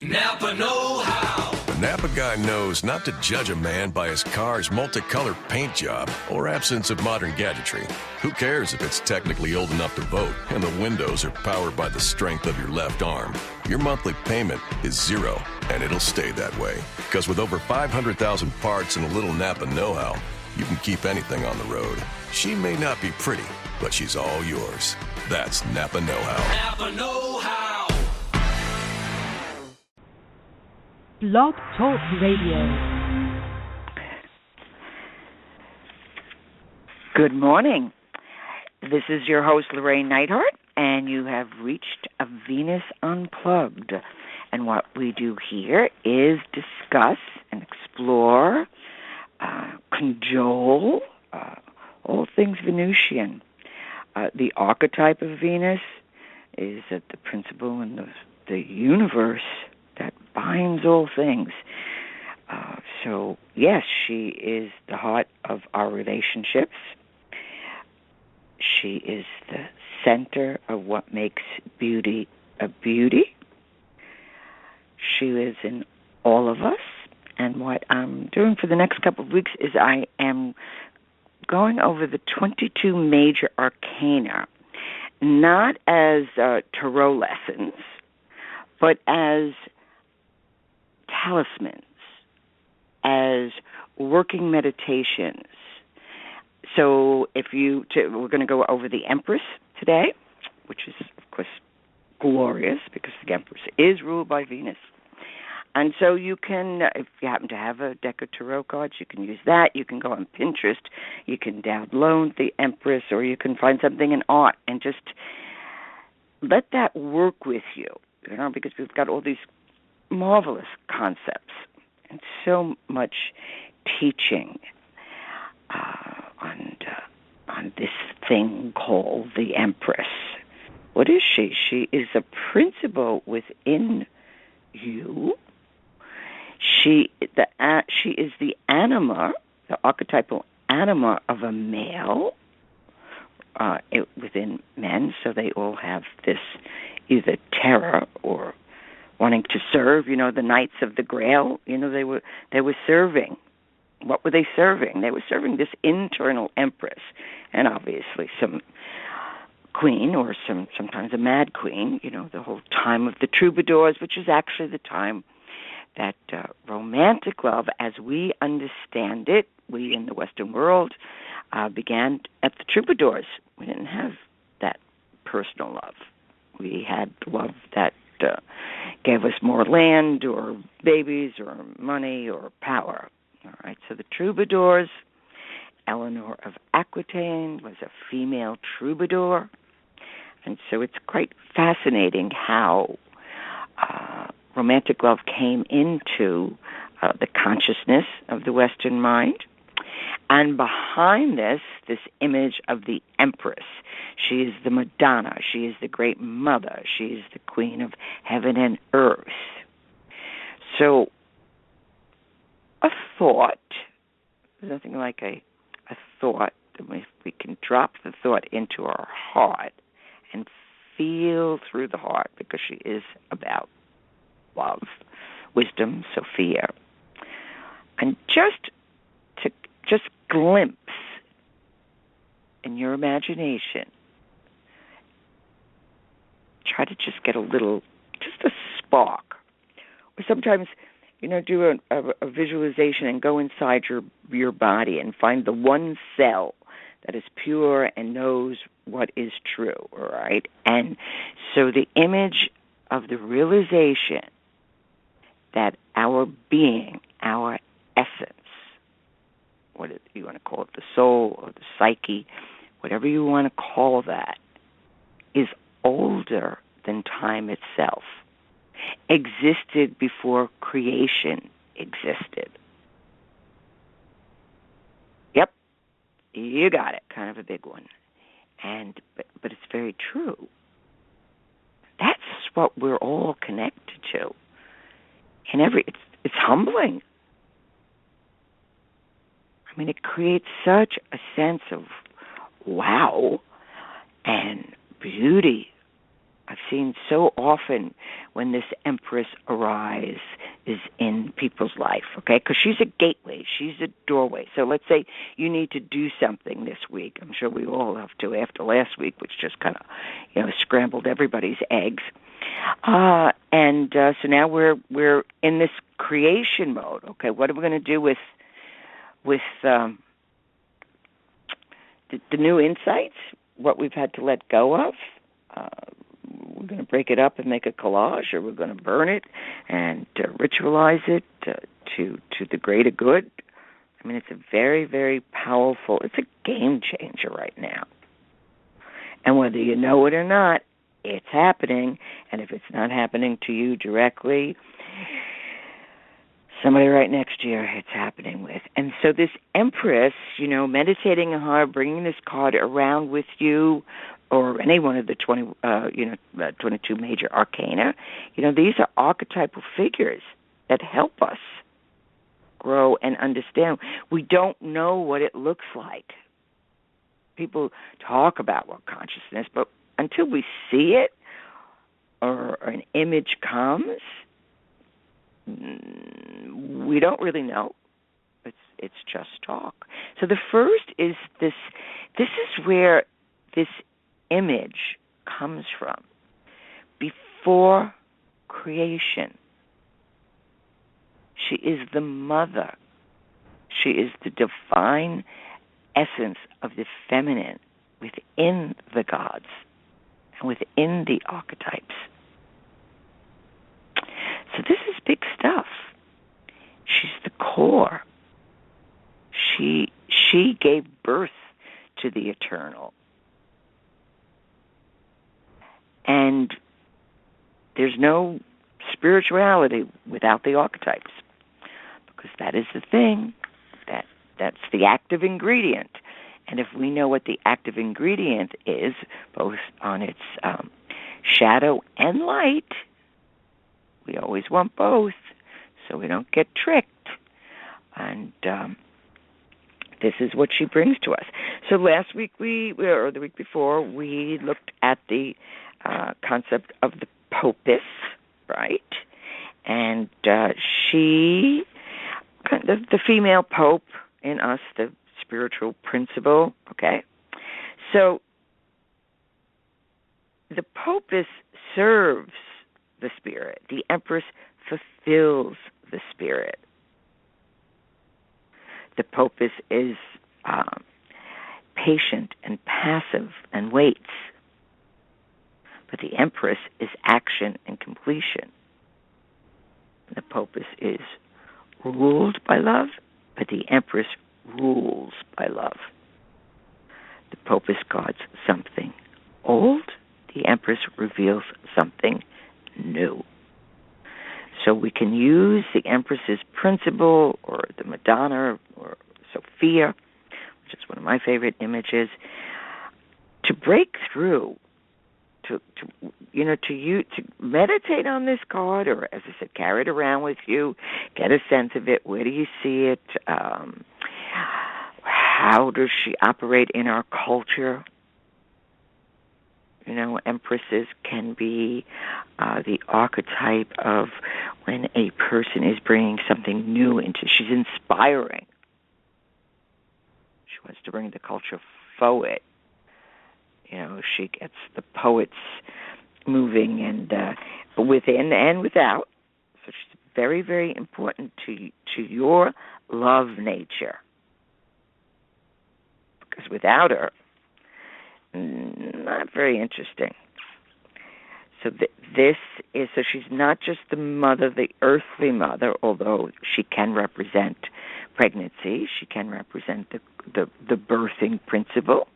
Napa know-how. The Napa guy knows not to judge a man by his car's multicolored paint job or absence of modern gadgetry. Who cares if it's technically old enough to vote and the windows are powered by the strength of your left arm? Your monthly payment is zero, and it'll stay that way. Because with over 500,000 parts and a little Napa know-how, you can keep anything on the road. She may not be pretty, but she's all yours. That's Napa know-how. Napa know-how. Blog Talk Radio. Good morning. This is your host, Llorraine Neithardt, and you have reached a Venus Unplugged. And what we do here is discuss and explore, cajole, all things Venusian. The archetype of Venus is that the principle in the universe that binds all things. So, yes, she is the heart of our relationships. She is the center of what makes beauty a beauty. She lives in all of us. And what I'm doing for the next couple of weeks is I am going over the 22 major arcana, not as tarot lessons, but as talismans, as working meditations. So we're going to go over the Empress today, which is, of course, glorious because the Empress is ruled by Venus. And so you can, if you happen to have a deck of tarot cards, you can use that. You can go on Pinterest. You can download the Empress, or you can find something in art and just let that work with you, because we've got all these marvelous concepts and so much teaching on this thing called the Empress. What is she? She is a principle within you. She is the anima, the archetypal anima of a male within men. So they all have this either terror or wanting to serve. The Knights of the Grail. They were serving. What were they serving? They were serving this internal empress, and obviously some queen, or sometimes a mad queen. The whole time of the troubadours, which is actually the time that romantic love, as we understand it, we in the Western world, began at the troubadours. We didn't have that personal love. We had love that gave us more land or babies or money or power. All right, so the troubadours, Eleanor of Aquitaine was a female troubadour. And so it's quite fascinating how romantic love came into the consciousness of the Western mind. And behind this image of the Empress, she is the Madonna, she is the great mother, she is the queen of heaven and earth. So a thought, there's nothing like a thought, we can drop the thought into our heart and feel through the heart, because she is about love, wisdom, Sophia. And just glimpse in your imagination, try to just get just a spark. Or sometimes, do a visualization and go inside your body and find the one cell that is pure and knows what is true, all right? And so the image of the realization that our being, our essence, what you want to call it, the soul or the psyche, whatever you want to call that, is older than time itself, existed before creation existed. Yep, you got it. Kind of a big one, but it's very true. That's what we're all connected to. And it's humbling. It creates such a sense of wow and beauty I've seen so often when this Empress arrives is in people's life, okay? Because she's a gateway. She's a doorway. So let's say you need to do something this week. I'm sure we all have to after last week, which just kind of, scrambled everybody's eggs. So now we're in this creation mode, okay? What are we going to do with the new insights, what we've had to let go of? We're going to break it up and make a collage, or we're going to burn it and ritualize it to the greater good. I mean, it's a very, very powerful, it's a game changer right now. And whether you know it or not, it's happening. And if it's not happening to you directly, somebody right next to you it's happening with. And so this Empress, meditating on her, bringing this card around with you, or any one of the 22 major arcana, these are archetypal figures that help us grow and understand. We don't know what it looks like. People talk about what consciousness, but until we see it or an image comes, we don't really know. It's just talk. So the first is this. This is where this image comes from. Before creation, she is the mother. She is the divine essence of the feminine within the gods and within the archetypes. So this is big stuff. She's the core. She gave birth to the eternal. And there's no spirituality without the archetypes, because that is the thing. That's the active ingredient. And if we know what the active ingredient is, both on its shadow and light, we always want both, so we don't get tricked. And this is what she brings to us. So last week or the week before, we looked at the concept of the Popess, right? And she, the female Pope in us, the spiritual principle, okay? So the Popess serves the spirit. The Empress fulfills the spirit. The Popess is patient and passive and waits. But the Empress is action and completion. The Popess is ruled by love, but the Empress rules by love. The Popess guards something old. The Empress reveals something new. So we can use the Empress's principle, or the Madonna, or Sophia, which is one of my favorite images, to break through, to meditate on this card, or as I said, carry it around with you, get a sense of it. Where do you see it? How does she operate in our culture? Empresses can be the archetype of when a person is bringing something new she's inspiring. She wants to bring the culture forward. She gets the poets moving and within and without. So she's very, very important to your love nature. Because without her, not very interesting. So so she's not just the mother, the earthly mother, although she can represent pregnancy. She can represent the birthing principle.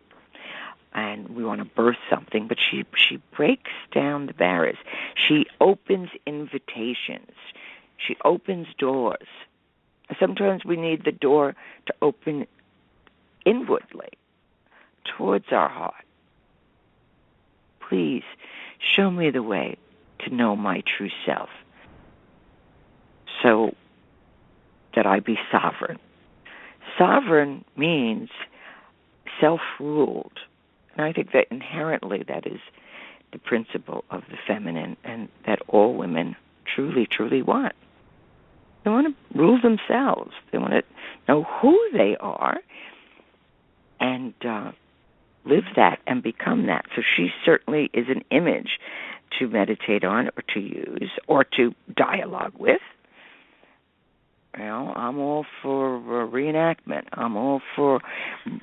And we want to birth something, but she breaks down the barriers. She opens invitations. She opens doors. Sometimes we need the door to open inwardly, towards our heart. Please show me the way to know my true self, so that I be sovereign. Sovereign means self-ruled. And I think that inherently that is the principle of the feminine, and that all women truly, truly want. They want to rule themselves. They want to know who they are and live that and become that. So she certainly is an image to meditate on or to use or to dialogue with. You know, I'm all for reenactment. I'm all for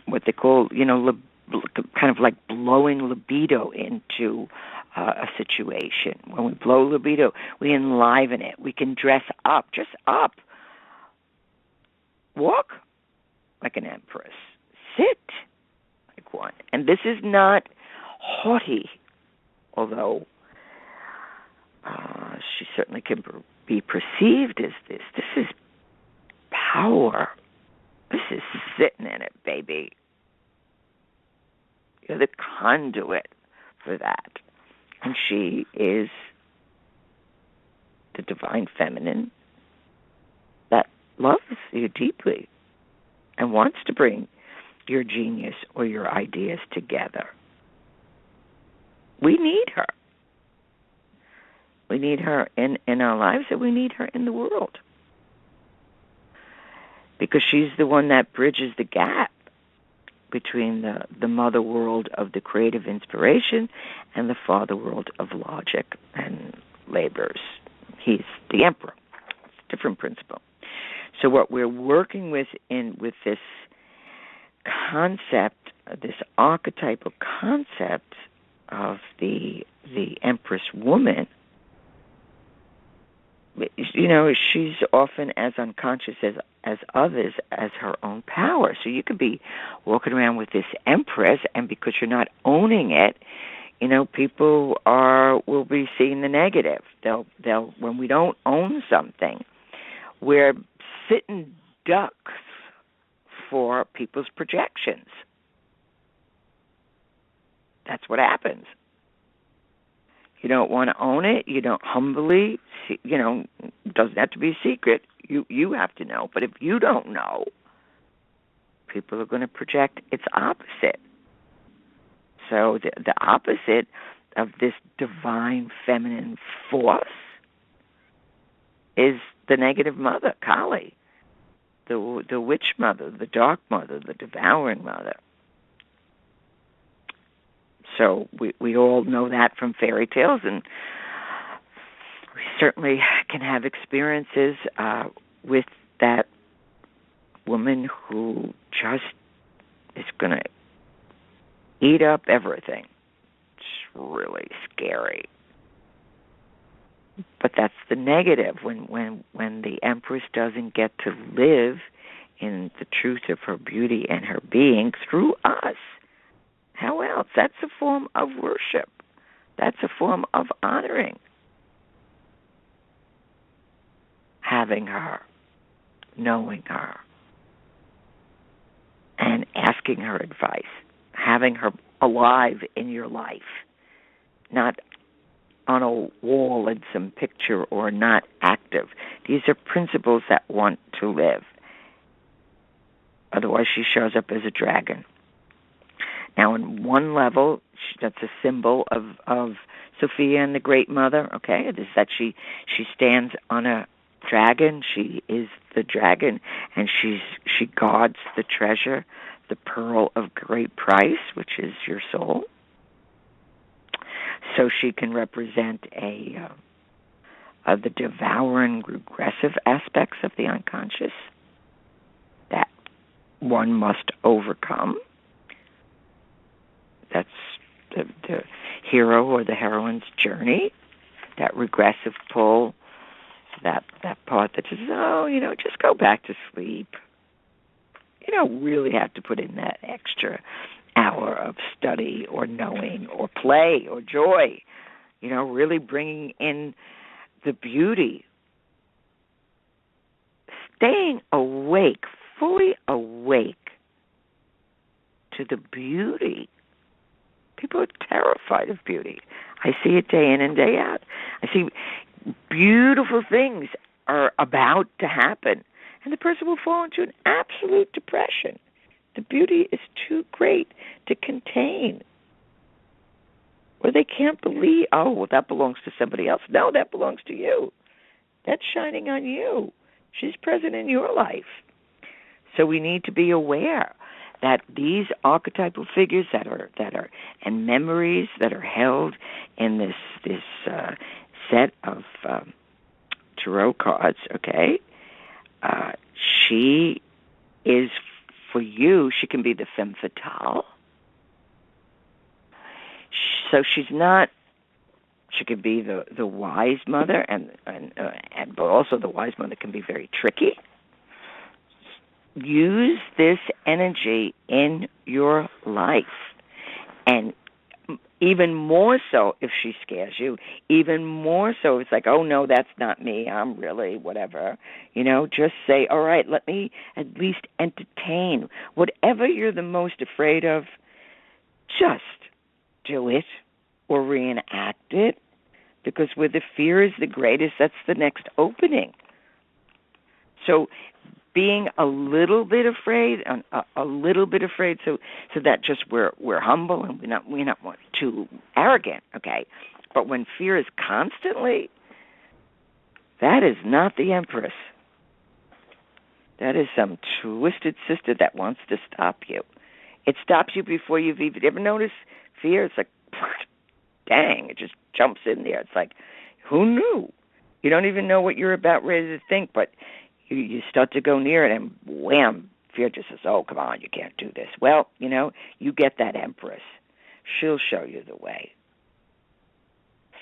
what they call, kind of like blowing libido into a situation. When we blow libido, we enliven it. We can dress up, just up. Walk like an empress. Sit like one. And this is not haughty, although she certainly can be perceived as this. This is power. This is sitting in it, baby. You're the conduit for that. And she is the divine feminine that loves you deeply and wants to bring your genius or your ideas together. We need her. We need her in our lives, and we need her in the world. Because she's the one that bridges the gap between the mother world of the creative inspiration and the father world of logic and labors. He's the emperor. It's a different principle. So what we're working with this concept, this archetypal concept of the empress woman, she's often as unconscious as others as her own power. So you could be walking around with this empress, and because you're not owning it, people will be seeing the negative. They'll when we don't own something, we're sitting ducks for people's projections. That's what happens. You don't want to own it. You don't humbly, it doesn't have to be a secret. You have to know. But if you don't know, people are going to project its opposite. So the opposite of this divine feminine force is the negative mother, Kali, the witch mother, the dark mother, the devouring mother. So we all know that from fairy tales, and we certainly can have experiences with that woman who just is going to eat up everything. It's really scary. But that's the negative, when the empress doesn't get to live in the truth of her beauty and her being through us. How else? That's a form of worship. That's a form of honoring. Having her, knowing her, and asking her advice. Having her alive in your life, not on a wall in some picture or not active. These are principles that want to live. Otherwise, she shows up as a dragon. Now, in one level, that's a symbol of Sophia and the Great Mother, okay? It is that she stands on a dragon. She is the dragon, and she guards the treasure, the pearl of great price, which is your soul. So she can represent the devouring, regressive aspects of the unconscious that one must overcome. That's the hero or the heroine's journey, that regressive pull, that part that says, just go back to sleep. You don't really have to put in that extra hour of study or knowing or play or joy. Really bringing in the beauty. Staying awake, fully awake to the beauty. People are terrified of beauty. I see it day in and day out. I see beautiful things are about to happen, and the person will fall into an absolute depression. The beauty is too great to contain. Or they can't believe, oh, well, that belongs to somebody else. No, that belongs to you. That's shining on you. She's present in your life. So we need to be aware that these archetypal figures that are and memories that are held in this set of tarot cards, okay, she is, for you, she can be the femme fatale. So she's not. She could be the wise mother, but also the wise mother can be very tricky. Use this energy in your life, and even more so if she scares you. Even more so, it's like, oh no, that's not me. I'm really whatever. Just say, all right, let me at least entertain whatever you're the most afraid of. Just do it or reenact it, because where the fear is the greatest, that's the next opening. So being a little bit afraid, so that just we're humble and we're not too arrogant, okay? But when fear is constantly, that is not the Empress. That is some twisted sister that wants to stop you. It stops you before you've even ever noticed fear. It's like, dang, it just jumps in there. It's like, who knew? You don't even know what you're about ready to think, but you start to go near it, and wham, fear just says, oh, come on, you can't do this. Well, you get that Empress. She'll show you the way.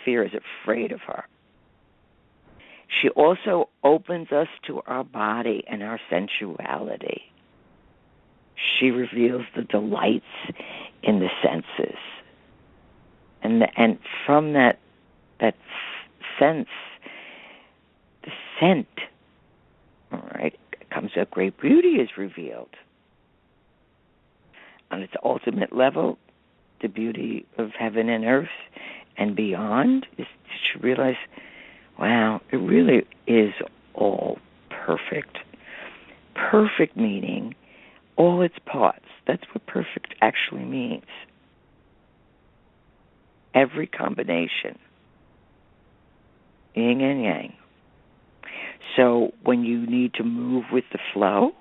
Fear is afraid of her. She also opens us to our body and our sensuality. She reveals the delights in the senses. And from that sense, the scent, all right, comes a great beauty is revealed. On its ultimate level, the beauty of heaven and earth and beyond is to realize, wow, it really is all perfect. Perfect meaning all its parts. That's what perfect actually means. Every combination, yin and yang. So when you need to move with the flow,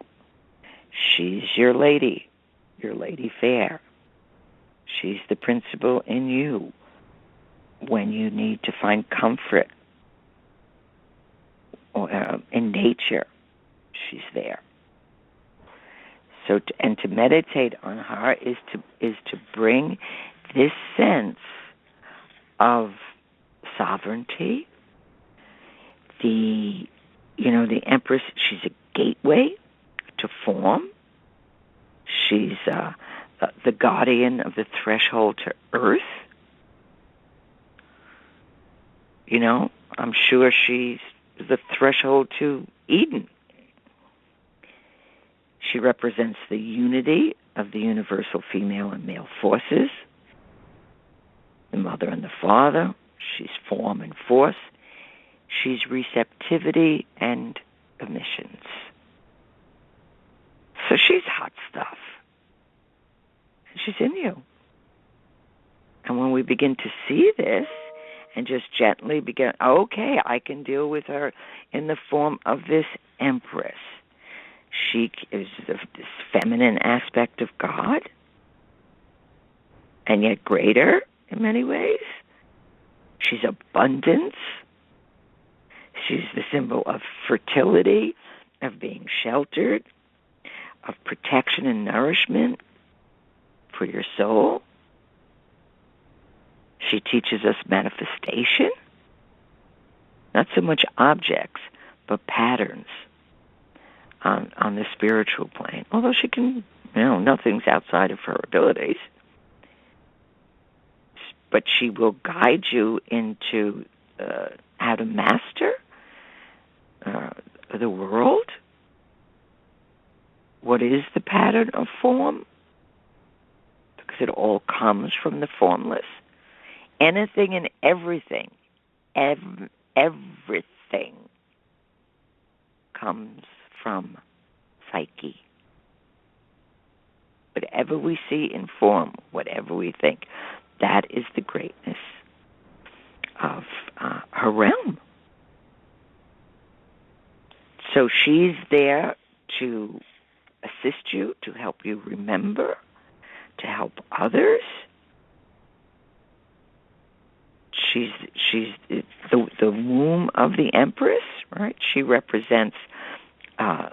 she's your lady fair. She's the principal in you. When you need to find comfort in nature, she's there. So to meditate on her is to bring this sense of sovereignty. The Empress, she's a gateway to form. She's the guardian of the threshold to earth. I'm sure she's the threshold to Eden. She represents the unity of the universal female and male forces, the mother and the father. She's form and force. She's receptivity and emissions. So she's hot stuff. She's in you. And when we begin to see this and just gently begin, okay, I can deal with her in the form of this Empress. She is this feminine aspect of God, and yet greater in many ways. She's abundance. She's the symbol of fertility, of being sheltered, of protection and nourishment for your soul. She teaches us manifestation, not so much objects, but patterns on the spiritual plane. Although she can, nothing's outside of her abilities. But she will guide you into how to master the world. What is the pattern of form? Because it all comes from the formless. Anything and everything, everything comes from psyche. Whatever we see in form, whatever we think, that is the greatness of her realm. So she's there to assist you, to help you remember, to help others. She's the womb of the Empress, right? She represents the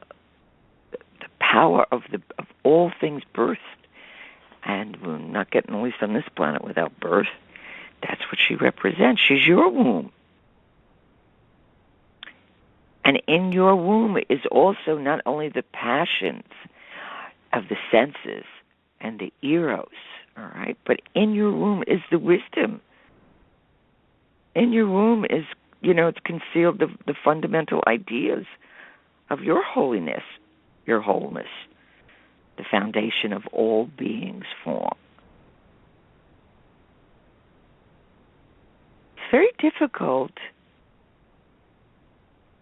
power of all things birth, and we're not getting at least on this planet without birth. That's what she represents. She's your womb. And in your womb is also not only the passions of the senses and the eros, all right, but in your womb is the wisdom. In your womb is, it's concealed the fundamental ideas of your holiness, your wholeness, the foundation of all beings form. It's very difficult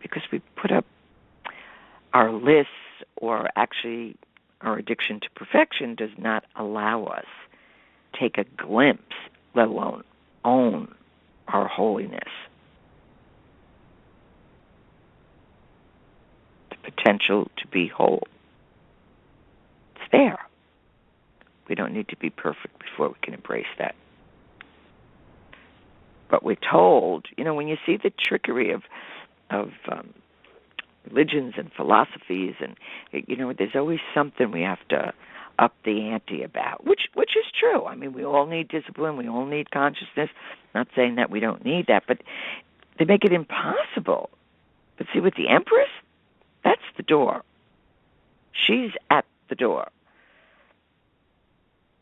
because we put up our lists, or actually our addiction to perfection does not allow us to take a glimpse, let alone own our holiness. The potential to be whole. It's there. We don't need to be perfect before we can embrace that. But we're told, when you see the trickery of religions and philosophies, and there's always something we have to up the ante about, which is true. I mean, we all need discipline, we all need consciousness. Not saying that we don't need that, but they make it impossible. But see, with the Empress, that's the door. She's at the door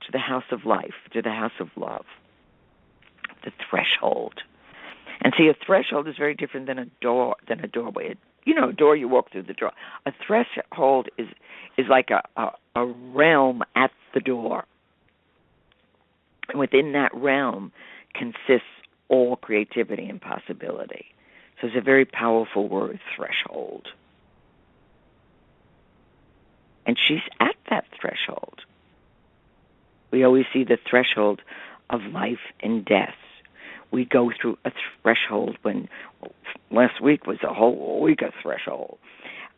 to the house of life, to the house of love, the threshold. And see, a threshold is very different than a doorway. A door, you walk through the door. A threshold is like a realm at the door. And within that realm consists all creativity and possibility. So it's a very powerful word, threshold. And she's at that threshold. We always see the threshold of life and death. We go through a threshold last week was a whole week of threshold.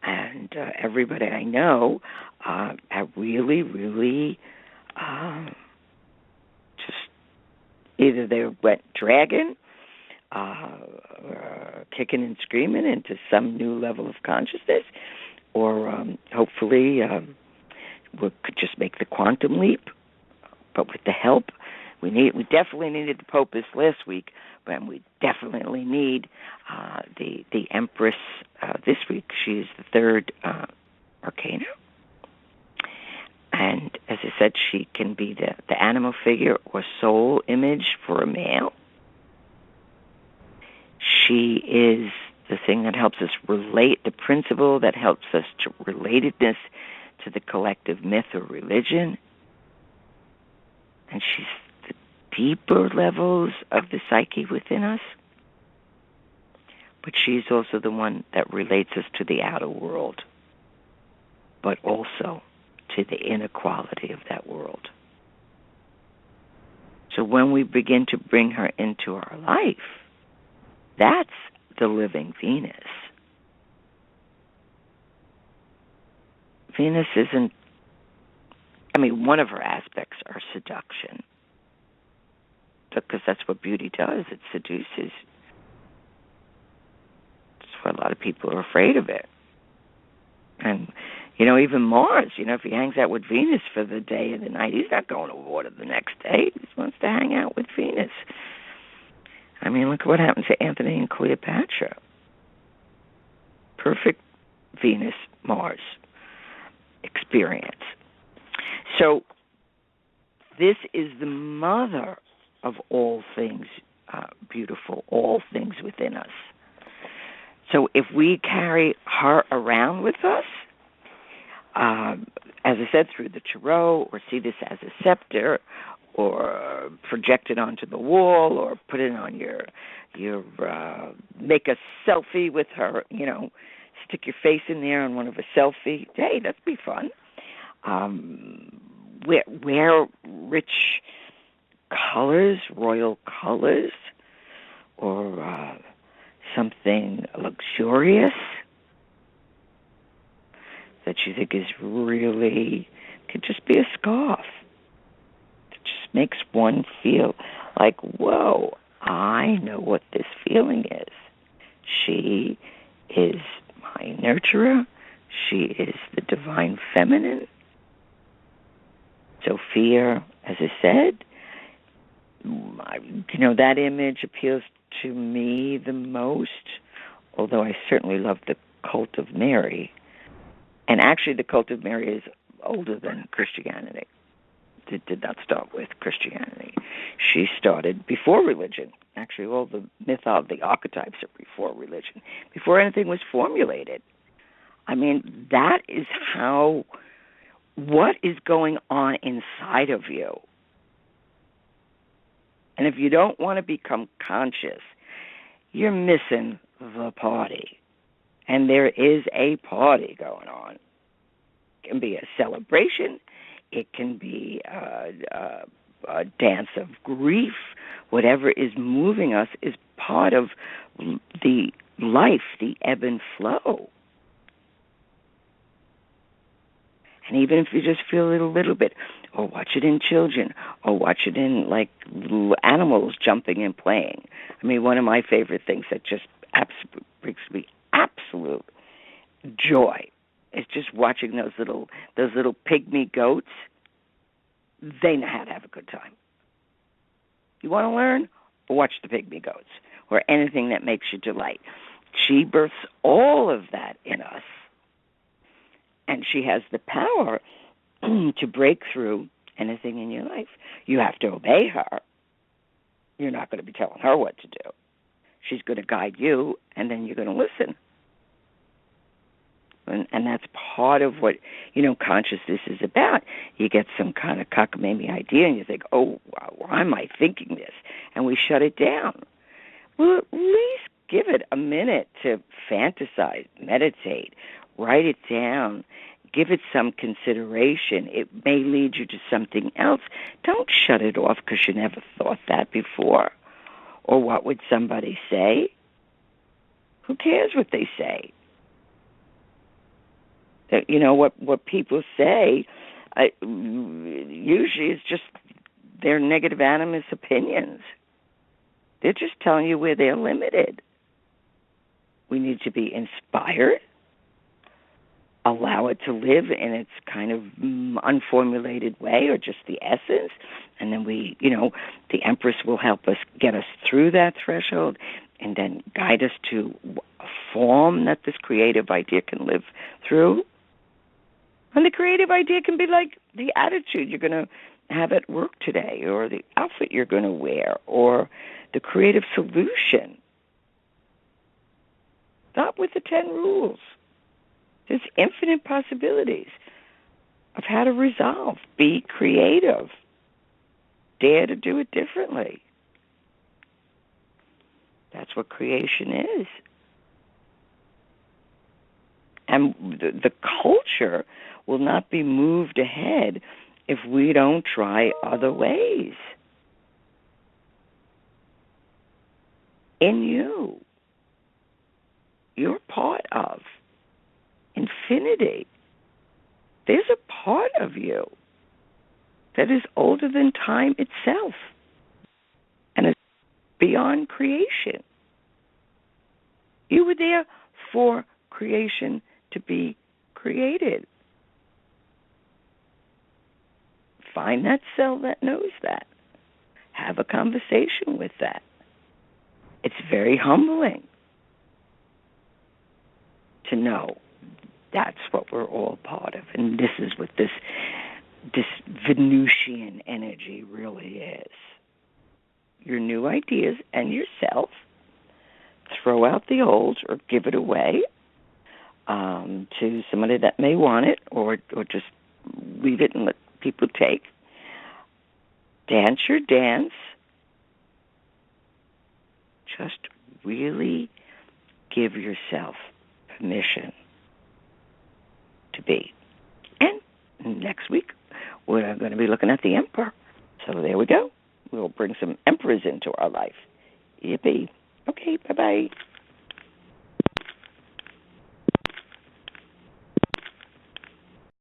And everybody I know have really, really just either they went dragging, kicking and screaming into some new level of consciousness, or hopefully we could just make the quantum leap. But with the help, we definitely needed the Pope this last week, but we definitely need the Empress this week. She's the third arcana. And as I said, she can be the animal figure or soul image for a male. She is the thing that helps us relate, the principle that helps us to relatedness to the collective myth or religion. And she's the deeper levels of the psyche within us. But she's also the one that relates us to the outer world, but also to the inequality of that world. So when we begin to bring her into our life, that's the living Venus. Venus isn't, one of her aspects are seduction, because that's what beauty does. It seduces. That's why a lot of people are afraid of it. And, even Mars, if he hangs out with Venus for the day and the night, he's not going to water the next day. He just wants to hang out with Venus. Look what happened to Anthony and Cleopatra. Perfect Venus-Mars experience. So this is the mother of all things beautiful, all things within us. So if we carry her around with us, as I said, through the tarot, or see this as a scepter, or project it onto the wall, or put it on your make a selfie with her, stick your face in there on one of a selfie. Hey, that'd be fun. Wear rich colors, royal colors, or something luxurious that you think is really, could just be a scarf. It just makes one feel like, whoa, I know what this feeling is. She is my nurturer. She is the divine feminine. Sophia, as I said, that image appeals to me the most, although I certainly love the cult of Mary. And actually, the cult of Mary is older than Christianity. It did not start with Christianity. She started before religion. Actually, all the the archetypes are before religion, before anything was formulated. I mean, that is what is going on inside of you. And if you don't want to become conscious, you're missing the party. And there is a party going on. It can be a celebration. It can be a dance of grief. Whatever is moving us is part of the life, the ebb and flow. And even if you just feel it a little bit, or watch it in children, or watch it in like little animals jumping and playing. I mean, one of my favorite things that just brings me absolute joy is just watching those little pygmy goats. They know how to have a good time. You want to learn? Watch the pygmy goats, or anything that makes you delight. She births all of that in us. And she has the power to break through anything in your life. You have to obey her. You're not going to be telling her what to do. She's going to guide you, and then you're going to listen. And that's part of what, consciousness is about. You get some kind of cockamamie idea, and you think, oh, why am I thinking this? And we shut it down. Well, at least give it a minute to fantasize, meditate, write it down, give it some consideration. It may lead you to something else. Don't shut it off because you never thought that before. Or what would somebody say? Who cares what they say? What people say usually is just their negative animus opinions. They're just telling you where they're limited. We need to be inspired, allow it to live in its kind of unformulated way, or just the essence, and then the Empress will help us get us through that threshold and then guide us to a form that this creative idea can live through. And the creative idea can be like the attitude you're going to have at work today, or the outfit you're going to wear, or the creative solution. Not with the 10 rules. There's infinite possibilities of how to resolve. Be creative. Dare to do it differently. That's what creation is. And the culture will not be moved ahead if we don't try other ways. In you, you're part of infinity. There's a part of you that is older than time itself and is beyond creation. You were there for creation to be created. Find that cell that knows that. Have a conversation with that. It's very humbling to know that's what we're all part of. And this is what this Venusian energy really is. Your new ideas and yourself. Throw out the old or give it away to somebody that may want it, or just leave it and let people take. Dance your dance. Just really give yourself permission to be. And next week, we're going to be looking at the Emperor. So there we go. we'll bring some emperors into our life. Yippee. Okay, bye-bye.